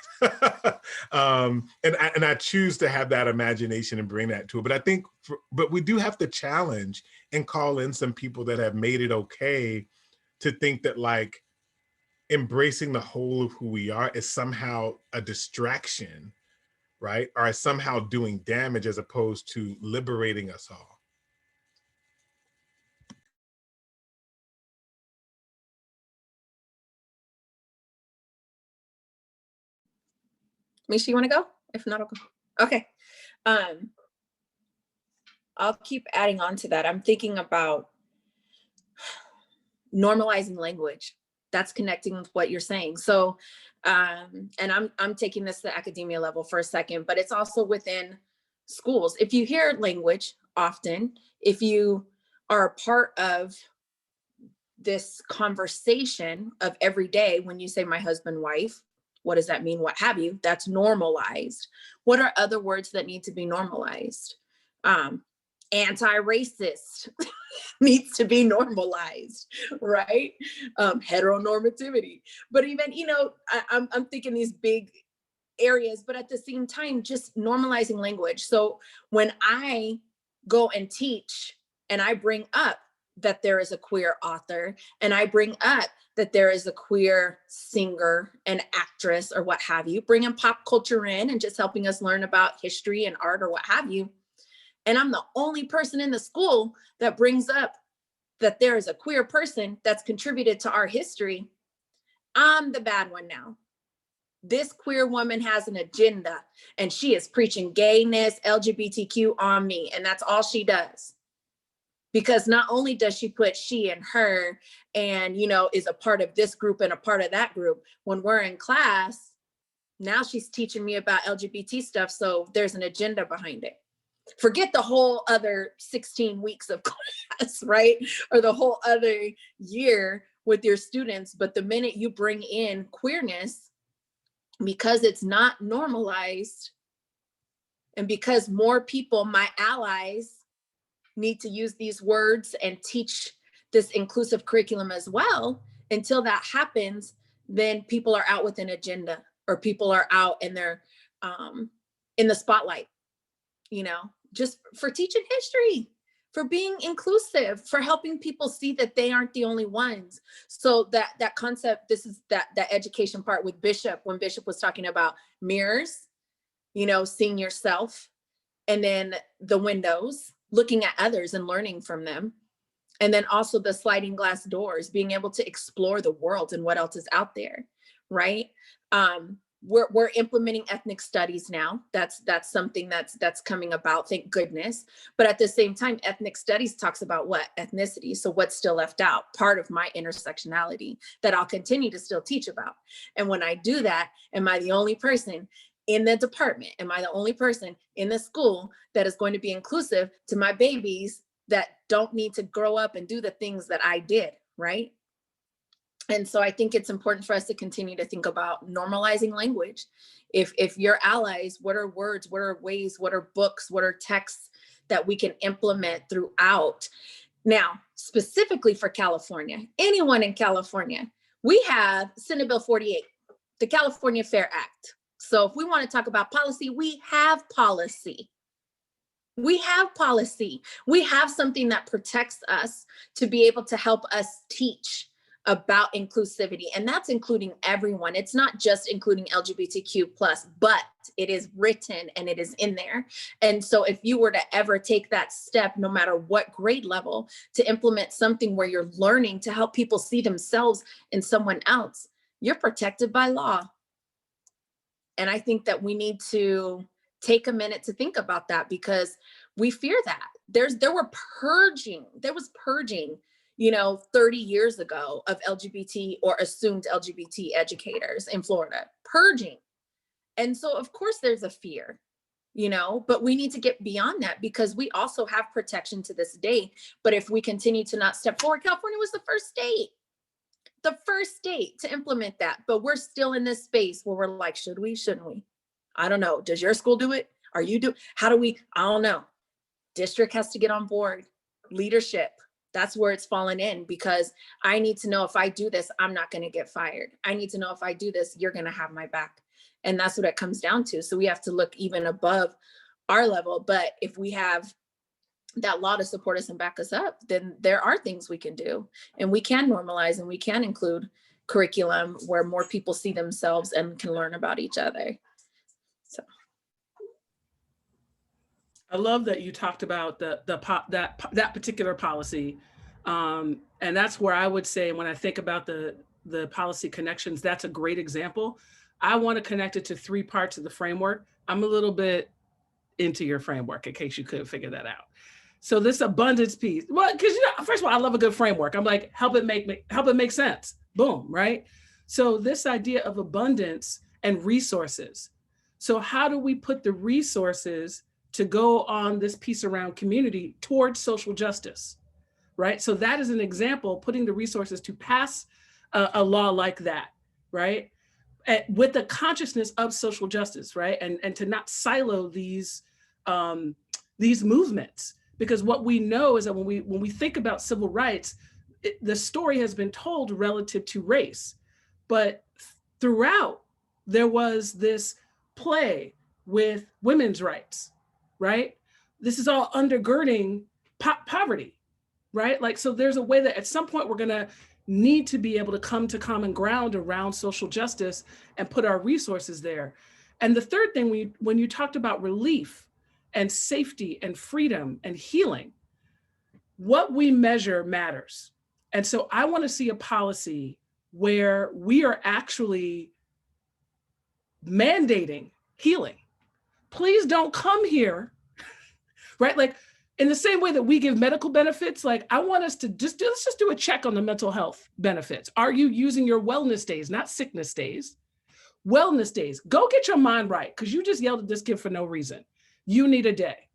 And I choose to have that imagination and bring that to it. But I think, but we do have to challenge and call in some people that have made it okay to think that like embracing the whole of who we are is somehow a distraction, right? Or is somehow doing damage as opposed to liberating us all. Misha, you want to go? If not, I'll go. Okay. I'll keep adding on to that. I'm thinking about normalizing language. That's connecting with what you're saying. So, and I'm taking this to the academia level for a second, but it's also within schools. If you hear language often, if you are a part of this conversation of every day, when you say my husband, wife, what does that mean? What have you? That's normalized. What are other words that need to be normalized? Anti-racist needs to be normalized, right? Heteronormativity. But even, you know, I'm thinking these big areas, but at the same time, just normalizing language. So when I go and teach and I bring up that there is a queer author and I bring up that there is a queer singer and actress or what have you, bringing pop culture in and just helping us learn about history and art or what have you. And I'm the only person in the school that brings up that there is a queer person that's contributed to our history. I'm the bad one now. This queer woman has an agenda and she is preaching gayness, LGBTQ on me. And that's all she does. Because not only does she put she and her and, you know, is a part of this group and a part of that group, when we're in class, now she's teaching me about LGBT stuff. So there's an agenda behind it. Forget the whole other 16 weeks of class, right? Or the whole other year with your students. But the minute you bring in queerness, because it's not normalized, and because more people, my allies, need to use these words and teach this inclusive curriculum as well, until that happens, then people are out with an agenda, or people are out and they're in the spotlight, you know, just for teaching history, for being inclusive, for helping people see that they aren't the only ones. So that concept, this is that education part with Bishop, when Bishop was talking about mirrors, you know, seeing yourself, and then the windows, looking at others and learning from them. And then also the sliding glass doors, being able to explore the world and what else is out there, right? We're implementing ethnic studies now. That's something that's coming about, thank goodness. But at the same time, ethnic studies talks about what? Ethnicity. So what's still left out? Part of my intersectionality that I'll continue to still teach about. And when I do that, am I the only person in the department? Am I the only person in the school that is going to be inclusive to my babies that don't need to grow up and do the things that I did, right? And so I think it's important for us to continue to think about normalizing language. If your allies, what are words, what are ways, what are books, what are texts that we can implement throughout? Now, specifically for California, anyone in California, we have Senate Bill 48, the California Fair Act. So if we want to talk about policy, we have policy. We have policy. We have something that protects us to be able to help us teach about inclusivity. And that's including everyone. It's not just including LGBTQ plus, but it is written and it is in there. And so if you were to ever take that step, no matter what grade level, to implement something where you're learning to help people see themselves in someone else, you're protected by law. And I think that we need to take a minute to think about that, because we fear that. There was purging, you know, 30 years ago of LGBT or assumed LGBT educators in Florida, purging. And so of course there's a fear, you know, but we need to get beyond that, because we also have protection to this day. But if we continue to not step forward, California was the first state to implement that. But we're still in this space where we're like, should we, shouldn't we? I don't know. Does your school do it? Are you do? How do we? I don't know. District has to get on board. Leadership. That's where it's fallen in, because I need to know if I do this, I'm not going to get fired. I need to know if I do this, you're going to have my back. And that's what it comes down to. So we have to look even above our level. But if we have that law to support us and back us up, then there are things we can do, and we can normalize and we can include curriculum where more people see themselves and can learn about each other. So I love that you talked about that particular policy, and that's where I would say, when I think about the policy connections, that's a great example. I want to connect it to 3 parts of the framework. I'm a little bit into your framework, in case you couldn't figure that out. So this abundance piece, well, because, you know, first of all, I love a good framework. I'm like, help it make sense. Boom, right? So this idea of abundance and resources. So how do we put the resources to go on this piece around community towards social justice, right? So that is an example, putting the resources to pass a law like that, right? With the consciousness of social justice, right? And to not silo these movements, because what we know is that when we think about civil rights, the story has been told relative to race, but throughout there was this play with women's rights, right? This is all undergirding poverty, right? Like, so there's a way that at some point we're gonna need to be able to come to common ground around social justice and put our resources there. And the third thing, when you talked about relief and safety and freedom and healing, what we measure matters. And so I want to see a policy where we are actually mandating healing. Please don't come here, right? Like, in the same way that we give medical benefits, like, I want us to let's just do a check on the mental health benefits. Are you using your wellness days, not sickness days? Wellness days, go get your mind right, because you just yelled at this kid for no reason. You need a day,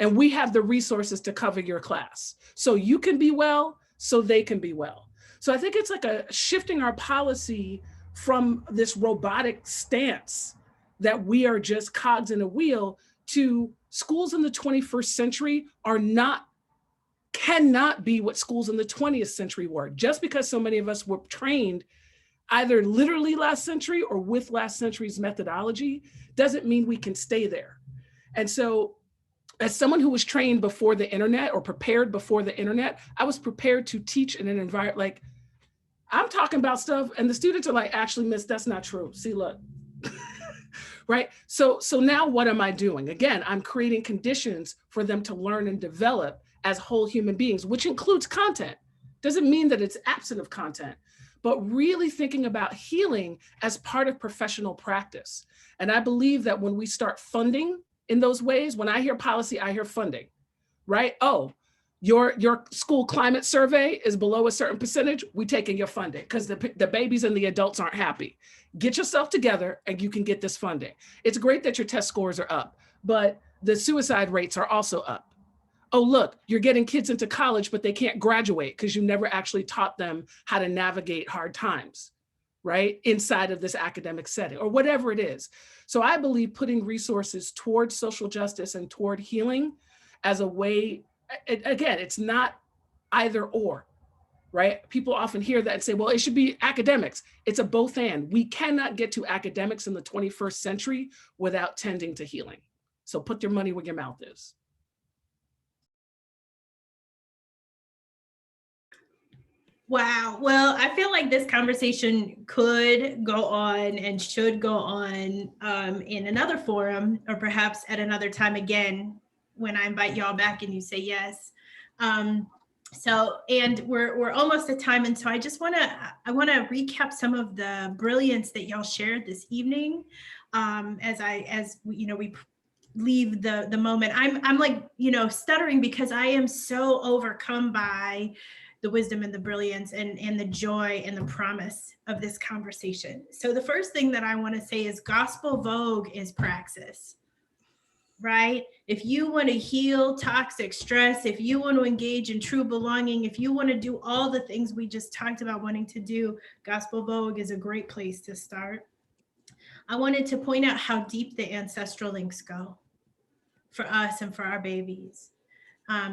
And we have the resources to cover your class. So you can be well, so they can be well. So I think it's like a shifting our policy from this robotic stance that we are just cogs in a wheel to schools in the 21st century cannot be what schools in the 20th century were. Just because so many of us were trained either literally last century or with last century's methodology doesn't mean we can stay there. And so as someone who was trained before the internet or prepared before the internet, I was prepared to teach in an environment like, I'm talking about stuff and the students are like, actually, miss, that's not true. See, look, right? So now what am I doing? Again, I'm creating conditions for them to learn and develop as whole human beings, which includes content. Doesn't mean that it's absent of content, but really thinking about healing as part of professional practice. And I believe that when we start funding in those ways, when I hear policy, I hear funding, right? Oh, your school climate survey is below a certain percentage, we taking your funding because the babies and the adults aren't happy. Get yourself together and you can get this funding. It's great that your test scores are up, but the suicide rates are also up. Oh, look, you're getting kids into college, but they can't graduate because you never actually taught them how to navigate hard times, right? Inside of this academic setting or whatever it is. So I believe putting resources towards social justice and toward healing as a way, again, it's not either or, right? People often hear that and say, well, it should be academics. It's a both and. We cannot get to academics in the 21st century without tending to healing. So put your money where your mouth is. Wow. Well, I feel like this conversation could go on and should go on in another forum, or perhaps at another time again, when I invite y'all back and you say yes. And we're almost at time. And so I want to recap some of the brilliance that y'all shared this evening. As we leave the moment, I'm like, stuttering because I am so overcome by the wisdom and the brilliance and the joy and the promise of this conversation. So the first thing that I want to say is gospel vogue is praxis, right? If you want to heal toxic stress, if you want to engage in true belonging, if you want to do all the things we just talked about wanting to do, gospel vogue is a great place to start. I wanted to point out how deep the ancestral links go for us and for our babies.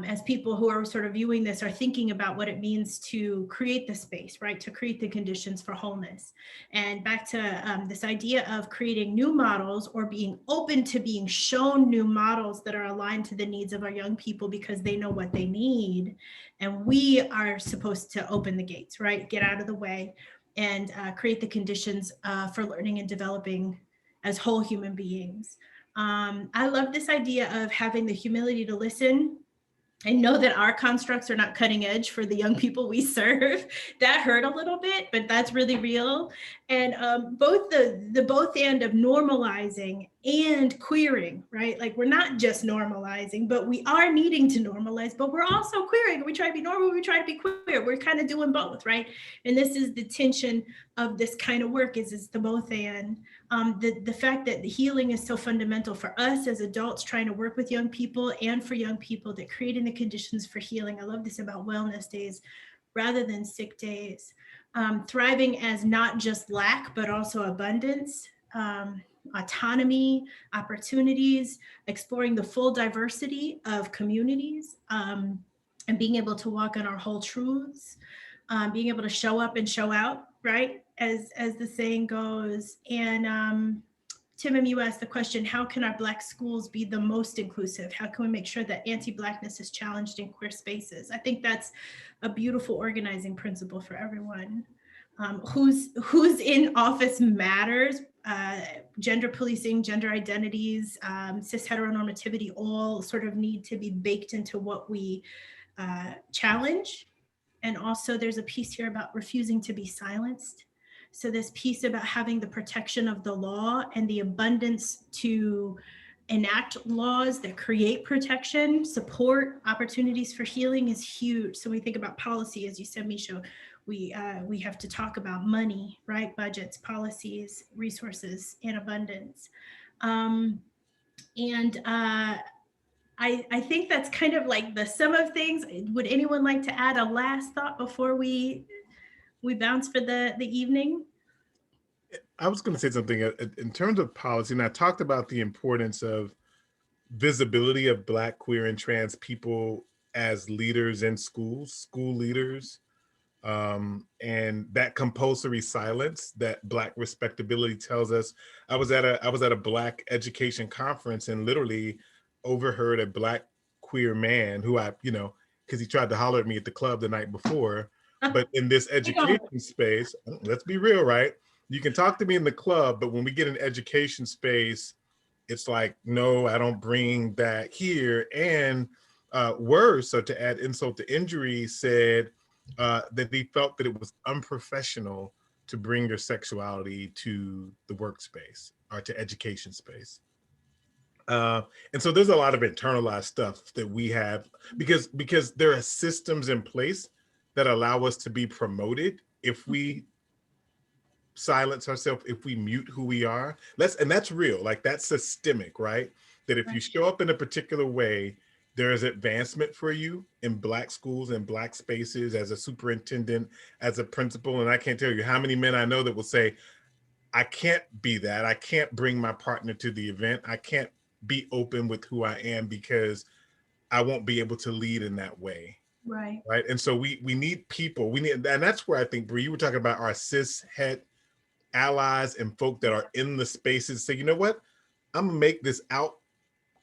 As people who are sort of viewing this are thinking about what it means to create the space, right? To create the conditions for wholeness. And back to this idea of creating new models or being open to being shown new models that are aligned to the needs of our young people because they know what they need. And we are supposed to open the gates, right? Get out of the way and create the conditions for learning and developing as whole human beings. I love this idea of having the humility to listen. I know that our constructs are not cutting edge for the young people we serve. That hurt a little bit, but that's really real. And both the both end of normalizing and queering, right? Like we're not just normalizing, but we are needing to normalize, but we're also queering. We try to be normal, we try to be queer. We're kind of doing both, right? And this is the tension of this kind of work is the both and. The fact that the healing is so fundamental for us as adults trying to work with young people and for young people, that creating the conditions for healing. I love this about wellness days rather than sick days. Thriving as not just lack, but also abundance, autonomy, opportunities, exploring the full diversity of communities, and being able to walk in our whole truths, being able to show up and show out, right? As the saying goes. And Tim, you asked the question, how can our Black schools be the most inclusive? How can we make sure that anti-Blackness is challenged in queer spaces? I think that's a beautiful organizing principle for everyone. Who's in office matters. Gender policing, gender identities, cis heteronormativity all sort of need to be baked into what we challenge. And also there's a piece here about refusing to be silenced. So this piece about having the protection of the law and the abundance to enact laws that create protection, support, opportunities for healing is huge. So we think about policy, as you said, Misha, we have to talk about money, right? Budgets, policies, resources, and abundance. I think that's kind of like the sum of things. Would anyone like to add a last thought before we bounce for the evening? I was going to say something in terms of policy, and I talked about the importance of visibility of Black, queer, and trans people as leaders in schools, school leaders, and that compulsory silence that Black respectability tells us. I was at a Black education conference and literally overheard a Black queer man who because he tried to holler at me at the club the night before, but in this education space, let's be real, right? You can talk to me in the club, but when we get an education space, it's like, no, I don't bring that here. And worse, so to add insult to injury, said that he felt that it was unprofessional to bring your sexuality to the workspace or to education space. And so there's a lot of internalized stuff that we have because there are systems in place that allow us to be promoted if we silence ourselves, if we mute who we are. And that's real, like that's systemic, right? That if you show up in a particular way, there is advancement for you in Black schools and Black spaces as a superintendent, as a principal. And I can't tell you how many men I know that will say, I can't be that. I can't bring my partner to the event. I can't be open with who I am because I won't be able to lead in that way. Right. Right. And so we need people, and that's where I think, Bree, you were talking about our cis het allies and folk that are in the spaces say, you know what, I'm gonna make this out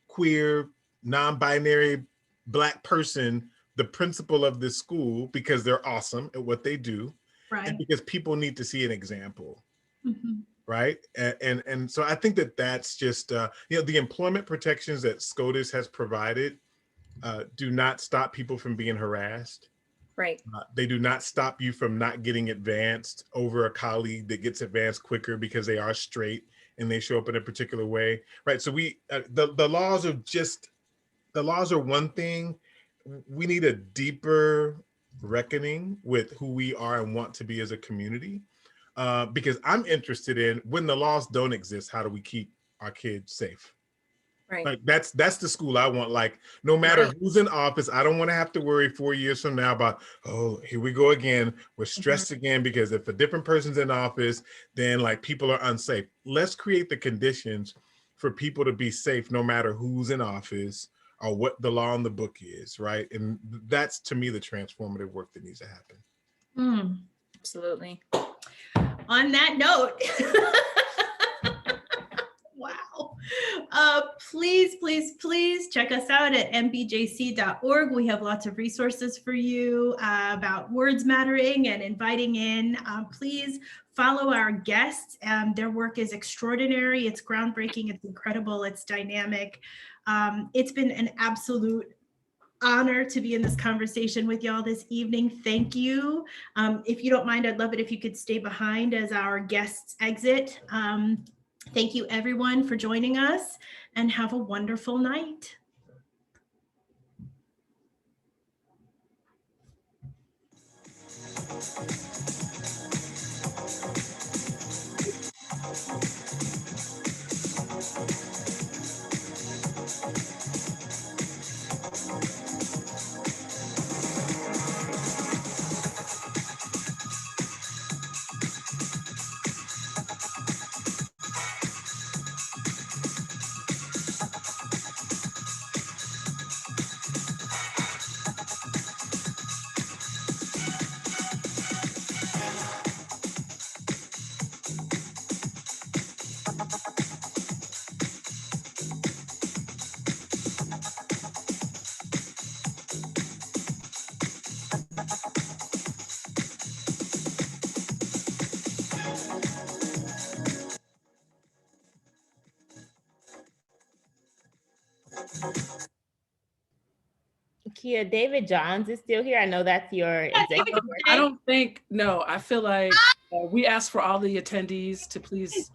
queer, non-binary Black person the principal of this school because they're awesome at what they do. Right. And because people need to see an example. Mm-hmm. Right. And so I think that's just, the employment protections that SCOTUS has provided do not stop people from being harassed. Right. They do not stop you from not getting advanced over a colleague that gets advanced quicker because they are straight and they show up in a particular way. Right. So the laws are one thing. We need a deeper reckoning with who we are and want to be as a community. Because I'm interested in, when the laws don't exist, how do we keep our kids safe? Right. Like that's the school I want. Like, no matter who's in office, I don't want to have to worry 4 years from now about, oh, here we go again. We're stressed again because if a different person's in office, then like people are unsafe. Let's create the conditions for people to be safe, no matter who's in office or what the law on the book is, right? And that's, to me, the transformative work that needs to happen. Absolutely. On that note, wow. Please check us out at mbjc.org. We have lots of resources for you about words mattering and inviting in. Please follow our guests. Their work is extraordinary. It's groundbreaking. It's incredible. It's dynamic. It's been an absolute honor to be in this conversation with y'all this evening. Thank you. If you don't mind, I'd love it if you could stay behind as our guests exit. Thank you everyone for joining us, and have a wonderful night. Kia, David Johns is still here. I know that's your executive. I don't think, no, I feel like we asked for all the attendees to please